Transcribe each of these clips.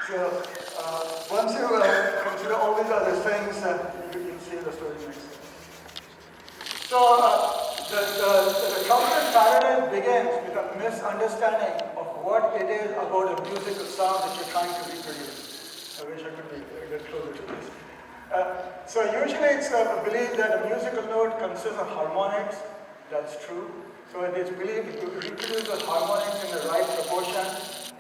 So once you consider all these other things, you can see the story makes sense. So the cultural paradigm begins with a misunderstanding of what it is about a musical sound that you're trying to reproduce. I wish I could be a bit closer to this. So usually it's believed that a musical note consists of harmonics. That's true. So it is believed to reproduce the harmonics in the right proportion,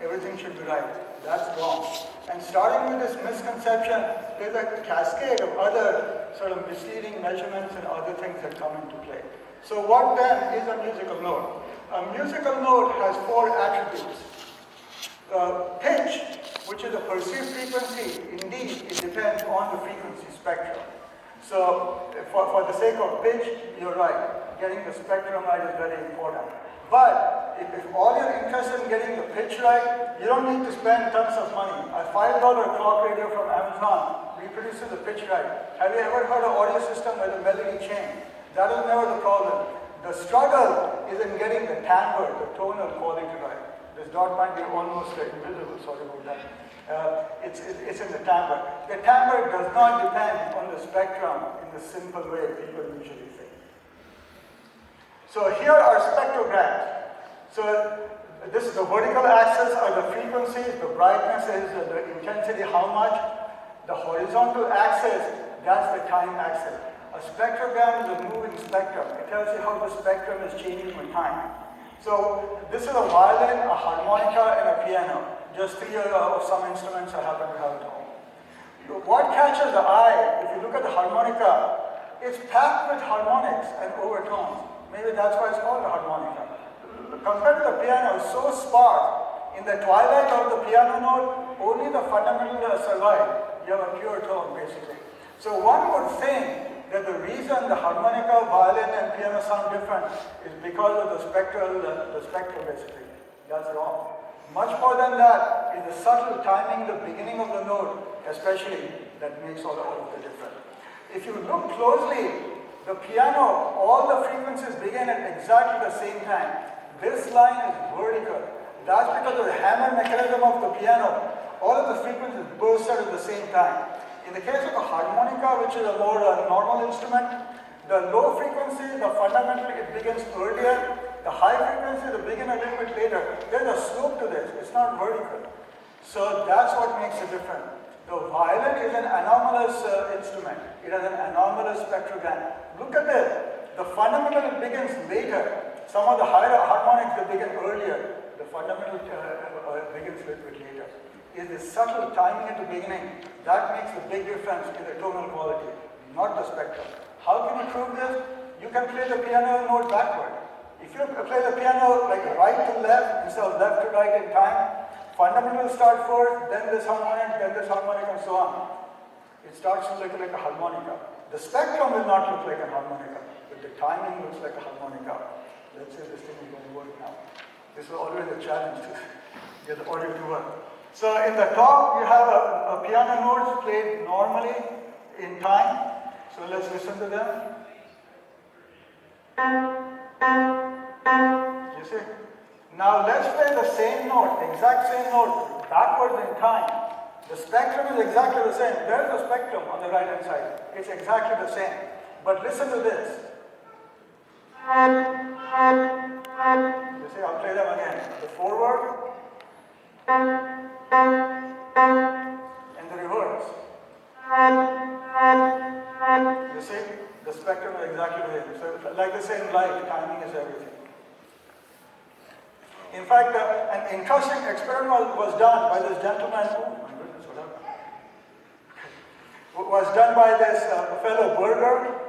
everything should be right. That's wrong. And starting with this misconception, there's a cascade of other sort of misleading measurements and other things that come into play. So what then is a musical note? A musical note has four attributes. Pitch, which is a perceived frequency, indeed it depends on the frequency spectrum. So for the sake of pitch, you're right. Getting the spectrum right is very important. But if all you're interested in getting the pitch right, you don't need to spend tons of money. A $5 clock radio from Amazon reproduces the pitch right. Have you ever heard an audio system with a melody chain? That is never the problem. The struggle is in getting the timbre, the tonal quality right. This dot might be almost invisible, sorry about that. It's in the timbre. The timbre does not depend on the spectrum in the simple way people usually think. So here are spectrograms. So this is the vertical axis are the frequencies, the brightness is the intensity, how much. The horizontal axis, that's the time axis. A spectrogram is a moving spectrum. It tells you how the spectrum is changing with time. So this is a violin, a harmonica, and a piano. Just three of some instruments I happen to have at home. What catches the eye, if you look at the harmonica, it's packed with harmonics and overtones. Maybe that's why it's called a harmonica. Compared to the piano, it's so sparse. In the twilight of the piano note, only the fundamental survive. You have a pure tone, basically. So one would think that the reason the harmonica, violin, and piano sound different is because of the spectrum, basically. That's wrong. Much more than that is the subtle timing, the beginning of the note, especially, that makes all of the difference. If you look closely, the piano, all the frequencies begin at exactly the same time. This line is vertical. That's because of the hammer mechanism of the piano. All of the frequencies burst out at the same time. In the case of the harmonica, which is a more normal instrument, the low frequency, the fundamental, it begins earlier. The high frequency, they begin a little bit later. There's a slope to this. It's not vertical. So that's what makes it different. The violin is an anomalous instrument. It has an anomalous spectrogram. Look at this. The fundamental begins later. Some of the higher harmonics, they begin earlier. The fundamental begins a little bit later. Is the subtle timing at the beginning that makes a big difference in the tonal quality, not the spectrum. How can you prove this? You can play the piano note backward. If you play the piano like right to left instead of left to right in time, fundamental start first, then this harmonic, and so on. It starts to look like a harmonica. The spectrum will not look like a harmonica, but the timing looks like a harmonica. Let's say this thing is going to work now. This is always a challenge to get the audio to work. So in the top, you have a piano notes played normally in time. So let's listen to them. You see? Now let's play the same note, exact same note, backwards in time. The spectrum is exactly the same. There's the spectrum on the right hand side. It's exactly the same. But listen to this. You see, I'll play them again. The forward and the reverse. You see, the spectrum is exactly the same. So like the same light, timing is everything. In fact, an interesting experiment was done by this gentleman. Oh my goodness, what happened? Was done by this fellow Berger.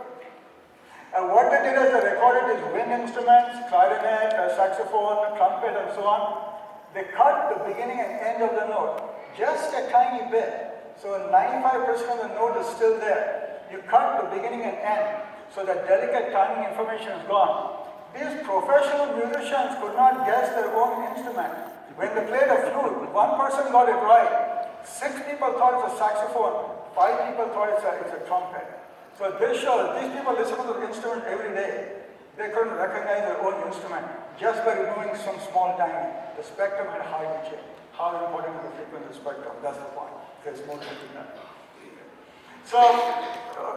What they did is they recorded his wind instruments, clarinet, saxophone, trumpet, and so on. They cut the beginning and end of the note, just a tiny bit. So 95% of the note is still there. You cut the beginning and end, so that delicate timing information is gone. These professional musicians could not guess their own instrument. When they played a flute, one person got it right. 6 people thought it's a saxophone, 5 people thought it's a trumpet. So this shows, these people listen to the instrument every day. They couldn't recognize their own instrument just by removing some small timing. The spectrum had hardly changed. How important is the frequency spectrum? That's the point. There's more to that. So,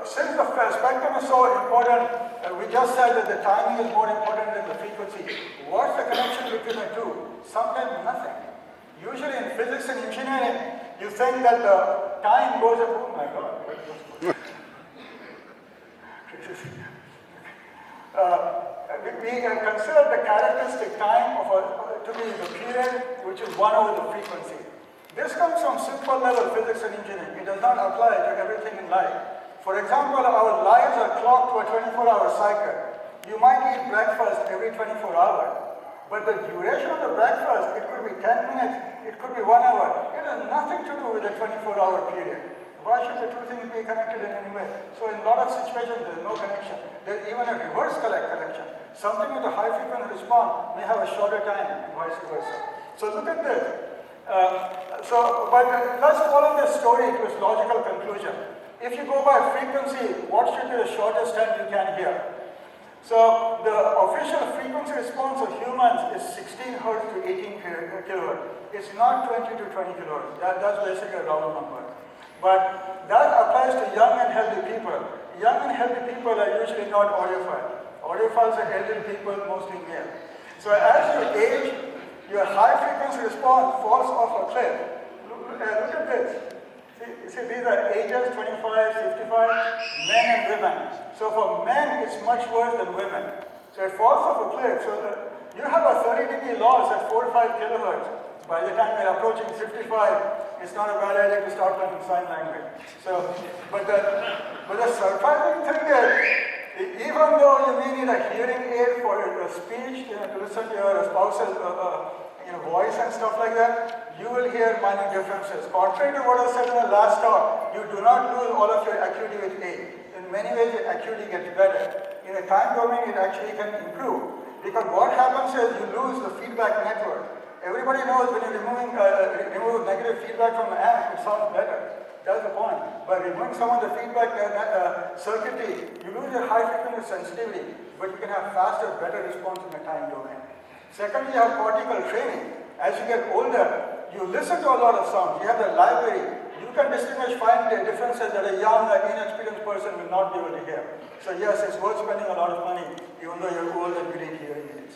since the spectrum is so important, we just said that the timing is more important than the frequency. What's the connection between the two? Sometimes nothing. Usually in physics and engineering, you think that the time goes up. Oh my God. We consider the characteristic time to be the period which is 1 over the frequency. This comes from simple level physics and engineering. It does not apply to everything in life. For example, our lives are clocked to a 24-hour cycle. You might eat breakfast every 24 hours, but the duration of the breakfast, it could be 10 minutes, it could be 1 hour. It has nothing to do with the 24-hour period. Why should the two things be connected in any way? So in a lot of situations, there is no connection. There is even a reverse connection. Something with a high frequency response may have a shorter time and vice versa. So look at this. But let's follow this story to its logical conclusion. If you go by frequency, what should be the shortest time you can hear? So the official frequency response of humans is 16 Hz to 18 kHz. It's not 20 to 20 kHz. That's basically a round number. But that applies to young and healthy people. Young and healthy people are usually not audiophile. Audiophiles are elderly people, mostly male. So as you age, your high frequency response falls off a cliff. Look at this. See, these are ages 25, 55, men and women. So for men, it's much worse than women. So it falls off a cliff. So you have a 30 dB loss at 4 to 5 kilohertz. By the time you're approaching 55, it's not a bad idea to start learning sign language. So, but the surprising thing is, even though you may need a hearing aid for a speech, to listen to your spouse's voice and stuff like that, you will hear minor differences. Contrary to what I said in the last talk, you do not lose all of your acuity with age. In many ways, your acuity gets better. In a time domain, it actually can improve. Because what happens is you lose the feedback network. Everybody knows when you're remove negative feedback from the amp, it sounds better. That's the point. By removing some of the feedback circuitry, you lose your high frequency sensitivity, but you can have faster, better response in the time domain. Secondly, you have cortical training. As you get older, you listen to a lot of sounds. You have the library. You can find the differences that a young, inexperienced person will not be able to hear. So yes, it's worth spending a lot of money, even though you're old and you need hearing aids.